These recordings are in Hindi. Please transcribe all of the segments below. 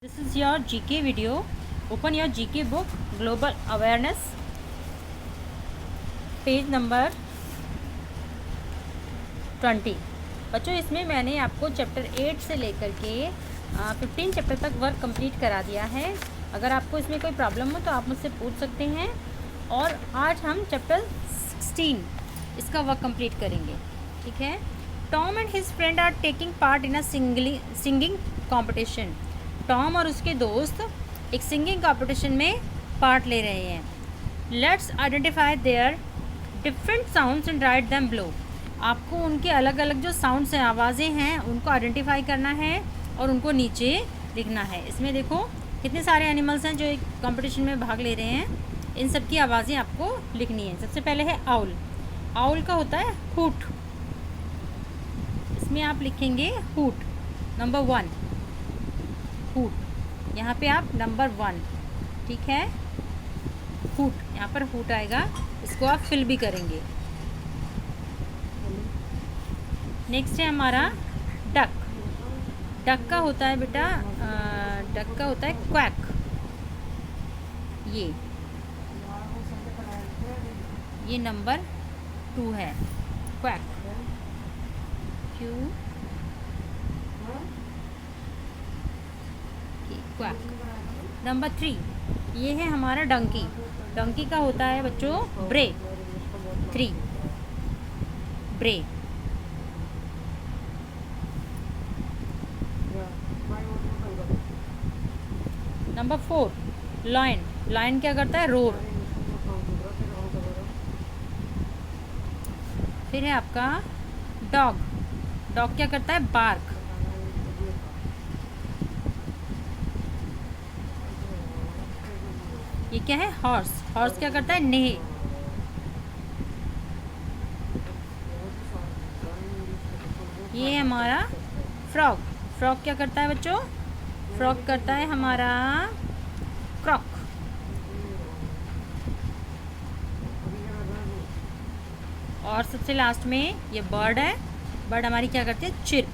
This is your GK video. Open your GK book, Global Awareness, page number 20। बच्चों, इसमें मैंने आपको चैप्टर 8 से लेकर के 15 चैप्टर तक वर्क कंप्लीट करा दिया है। अगर आपको इसमें कोई प्रॉब्लम हो तो आप मुझसे पूछ सकते हैं। और आज हम चैप्टर 16 इसका वर्क कंप्लीट करेंगे। ठीक है। Tom and his friend are taking part in a singing competition. Tom और उसके दोस्त एक सिंगिंग कॉम्पिटिशन में पार्ट ले रहे हैं। Let's identify their different sounds and write them below. आपको उनके अलग अलग जो साउंड्स हैं, आवाज़ें हैं, उनको आइडेंटिफाई करना है और उनको नीचे लिखना है। इसमें देखो कितने सारे एनिमल्स हैं जो एक कंपटीशन में भाग ले रहे हैं। इन सब की आवाज़ें आपको लिखनी है। सबसे पहले है आउल। आउल का होता है हूट। इसमें आप लिखेंगे हूट, नंबर 1 हूट। यहाँ पे आप नंबर 1, ठीक है, हूट, यहाँ पर हूट आएगा। इसको आप फिल भी करेंगे। नेक्स्ट है हमारा डक। डक का होता है बेटा, डक का होता है क्वैक। ये नंबर 2 है, क्वैक, क्यू क्वैक। नंबर 3 ये है हमारा डंकी। डंकी का होता है बच्चों ब्रे। 3 ब्रे। Number 4 lion. लॉयन क्या करता है? रोर। फिर है आपका डॉग। डॉग क्या करता है? बार्क। ये क्या है? हॉर्स। हॉर्स क्या करता है? नेह। ये है हमारा फ्रॉग। फ्रॉग क्या करता है बच्चों? फ्रॉग करता है हमारा क्रॉक। और सबसे लास्ट में ये बर्ड है। बर्ड हमारी क्या करती है? चिर्प।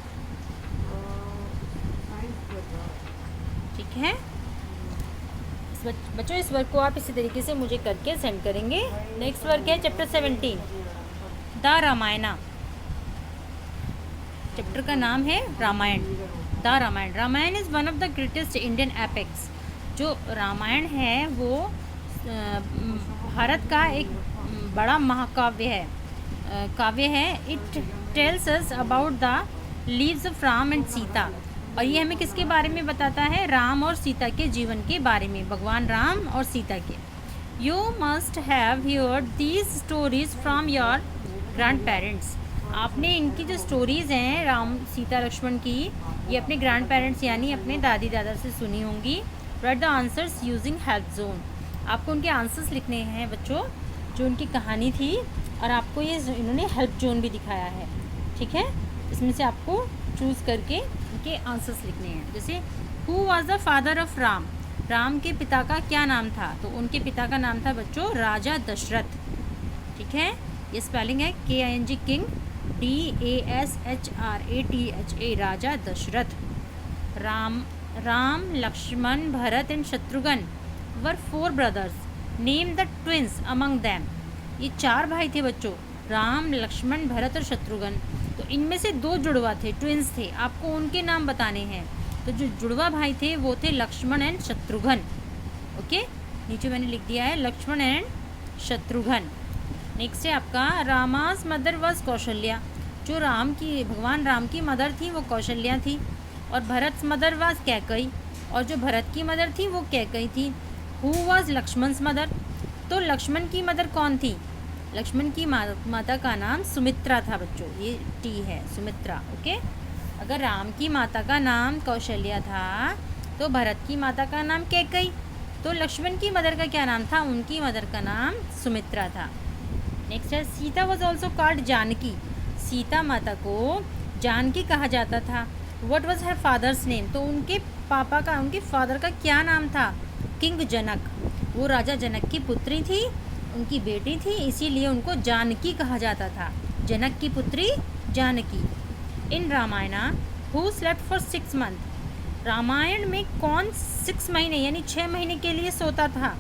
ठीक है बच्चों, इस वर्क को आप इसी तरीके से मुझे करके सेंड करेंगे। नेक्स्ट वर्क है चैप्टर 17, द रामायणा। चैप्टर का नाम है Ramayana, the Ramayana. Ramayana is one of the greatest Indian epics. जो रामायण है वो भारत का एक बड़ा महाकाव्य है। It tells us about the leaves of Ram and Sita. और ये हमें किसके बारे में बताता है? राम और सीता के जीवन के बारे में, भगवान राम और सीता के। You must have heard these stories from your grand parents. आपने इनकी जो स्टोरीज़ हैं राम सीता लक्ष्मण की, ये अपने ग्रैंड पेरेंट्स यानी अपने दादी दादा से सुनी होंगी। Right the answers using help zone. आपको उनके आंसर्स लिखने हैं बच्चों, जो उनकी कहानी थी। और आपको ये इन्होंने हेल्प जोन भी दिखाया है। ठीक है, इसमें से आपको चूज़ करके के आंसर्स लिखने हैं। जैसे who was the father of Ram. Ram के पिता का क्या नाम था? तो उनके पिता का नाम था बच्चों राजा दशरथ। ठीक है, ये स्पेलिंग है KING किंग, DASHRATHA, राजा Dashratha. Ram Lakshman Bharat and Shatrughna were 4 brothers. Name the twins among them. ये 4 भाई थे बच्चों, राम लक्ष्मण भरत और शत्रुघ्न। तो इनमें से 2 जुड़वा थे, ट्विंस थे। आपको उनके नाम बताने हैं। तो जो जुड़वा भाई थे वो थे लक्ष्मण एंड शत्रुघ्न। ओके, नीचे मैंने लिख दिया है लक्ष्मण एंड शत्रुघ्न। नेक्स्ट है आपका रामास मदर वॉज कौशल्या। जो भगवान राम की मदर थी वो कौशल्या थी। और भरत मदर वॉज कैकई। और जो भरत की मदर थी वो कैकई थी। Who was Lakshman's mother. तो लक्ष्मण की मदर कौन थी? लक्ष्मण की माता का नाम सुमित्रा था बच्चों। ये टी है, सुमित्रा। ओके, अगर राम की माता का नाम कौशल्या था तो भरत की माता का नाम कैकई। तो लक्ष्मण की मदर का क्या नाम था? उनकी मदर का नाम सुमित्रा था। नेक्स्ट है Sita was also called Janaki. Sita माता को जानकी कहा जाता था। What was her father's name. तो उनके फादर का क्या नाम था? किंग जनक। वो राजा जनक की पुत्री थी, उनकी बेटी थी, इसीलिए उनको जानकी कहा जाता था। जनक की पुत्री Janaki. In Ramayana who slept for 6 month. Ramayan में कौन 6 महीने यानी 6 महीने के लिए सोता था?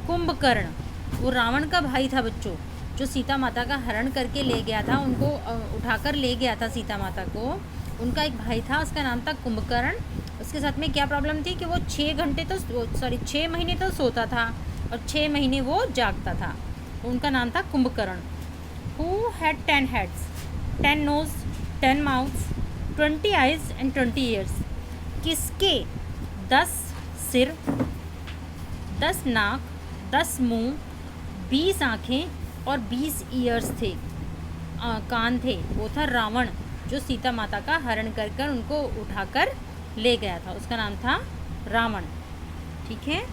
कुंभकर्ण। वो रावण का भाई था बच्चों, जो सीता माता का हरण करके ले गया था, उनको उठाकर ले गया था सीता माता को। उनका एक भाई था, उसका नाम था कुंभकर्ण। उसके साथ में क्या प्रॉब्लम थी कि वो 6 महीने तो सोता था और 6 महीने वो जागता था। उनका नाम था Kumbhakarna. Who had 10 heads, 10 nose, 10 mouths, 20 eyes and 20 ears? किसके 10 सिर, 10 नाक, 10 मुंह, 20 आँखें और 20 ईयर्स थे, कान थे? वो था रावण, जो सीता माता का हरण कर कर उनको उठाकर ले गया था। उसका नाम था रावण। ठीक है,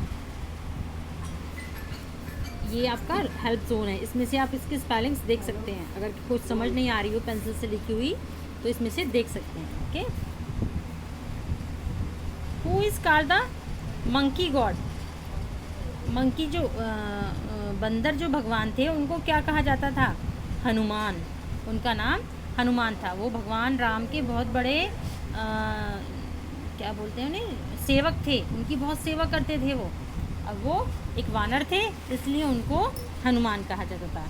ये आपका हेल्प जोन है, इसमें से आप इसकी स्पेलिंग्स देख सकते हैं। अगर कुछ समझ नहीं आ रही हो पेंसिल से लिखी हुई तो इसमें से देख सकते हैं। Okay, who is called the monkey God? Monkey जो बंदर जो भगवान थे, उनको क्या कहा जाता था? हनुमान। उनका नाम हनुमान था। वो भगवान राम के बहुत बड़े क्या बोलते हैं उन्हें, सेवक थे। उनकी बहुत सेवा करते थे वो। अब वो एक वानर थे, इसलिए उनको हनुमान कहा जाता था।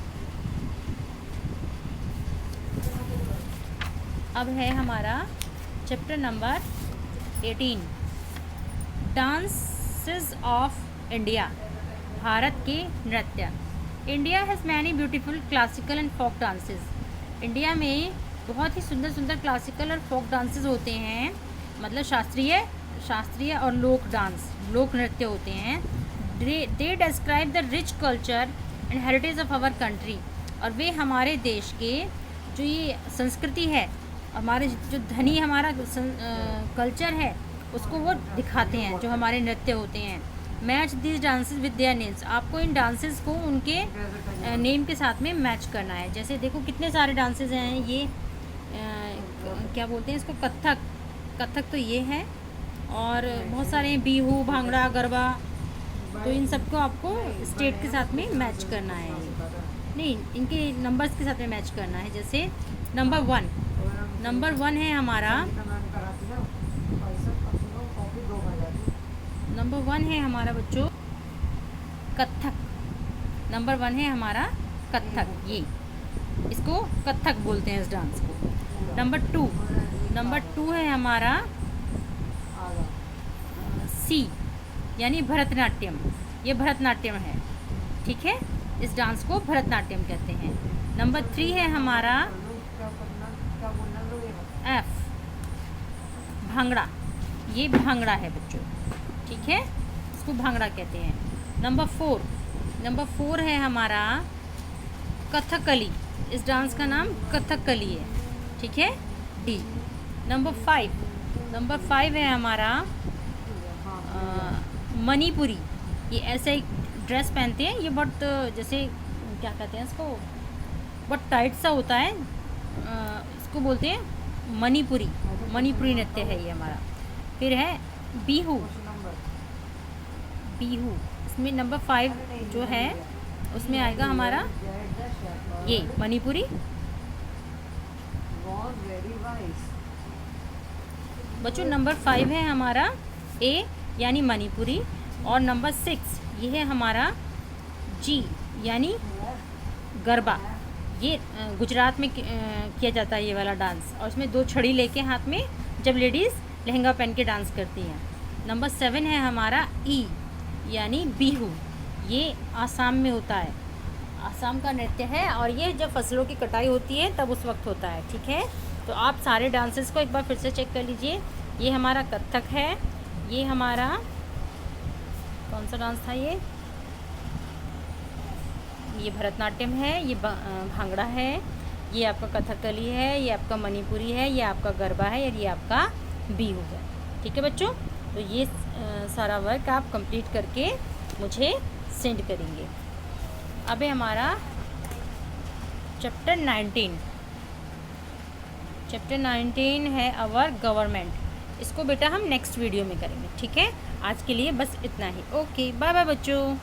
अब है हमारा chapter number 18, dances of India, Bharat के नृत्य। India has many beautiful classical and folk dances. India में बहुत ही सुंदर सुंदर क्लासिकल और फोक डांसेस होते हैं, मतलब शास्त्रीय और लोक नृत्य होते हैं। They describe the rich culture and heritage of our country. और वे हमारे देश के जो ये संस्कृति है, हमारे जो धनी हमारा कल्चर है, उसको वो दिखाते हैं, जो हमारे नृत्य होते हैं। Match this dances with their names. आपको इन डांसेस को उनके नेम के साथ में मैच करना है। जैसे देखो कितने सारे डांसेस हैं। ये क्या बोलते हैं इसको, कथक तो ये है, और बहुत सारे हैं, बिहू, भांगड़ा, गरबा। तो इन सबको आपको स्टेट के साथ में मैच करना है, नहीं इनके नंबर्स के साथ में मैच करना है। जैसे नंबर 1 है हमारा, नंबर 1 है हमारा बच्चों कथक। नंबर 1 है हमारा कथक, ये इसको कथक बोलते हैं इस डांस को। नंबर 2 है हमारा सी, यानी भरतनाट्यम। ये भरतनाट्यम है, ठीक है, इस डांस को भरतनाट्यम कहते हैं। नंबर 3 है हमारा एफ, भांगड़ा। ये भांगड़ा है बच्चों, ठीक है, इसको भांगड़ा कहते हैं। नंबर 4 है हमारा कथकली। इस डांस का नाम कथकली है, ठीक है, डी। नंबर 5 है हमारा मणिपुरी। ये ऐसे एक ड्रेस पहनते हैं, ये बहुत जैसे क्या कहते हैं इसको, बहुत टाइट सा होता है, इसको बोलते हैं मणिपुरी नृत्य है ये हमारा। फिर है बिहू। इसमें नंबर 5 जो है उसमें आएगा हमारा ये मणिपुरी। बच्चों नंबर 5 है हमारा ए, यानी मणिपुरी। और नंबर 6 ये है हमारा जी, यानी गरबा। ये गुजरात में किया जाता है ये वाला डांस, और इसमें 2 छड़ी लेके हाथ में, जब लेडीज़ लहंगा पहन के डांस करती हैं। नंबर 7 है हमारा ई, यानी बिहू। ये आसाम में होता है, आसाम का नृत्य है, और ये जब फसलों की कटाई होती है तब उस वक्त होता है, ठीक है। तो आप सारे डांसेस को एक बार फिर से चेक कर लीजिए। ये हमारा कथक है, ये हमारा कौन सा डांस था, ये भरतनाट्यम है, ये भांगड़ा है, ये आपका कथकली है, ये आपका मणिपुरी है, ये आपका गरबा है, और ये आपका बिहू है, ठीक है बच्चों। तो ये सारा वर्क आप कंप्लीट करके मुझे सेंड करेंगे। अब है हमारा चैप्टर 19 है आवर गवर्नमेंट। इसको बेटा हम नेक्स्ट वीडियो में करेंगे, ठीक है। आज के लिए बस इतना ही। ओके, बाय बाय बच्चों।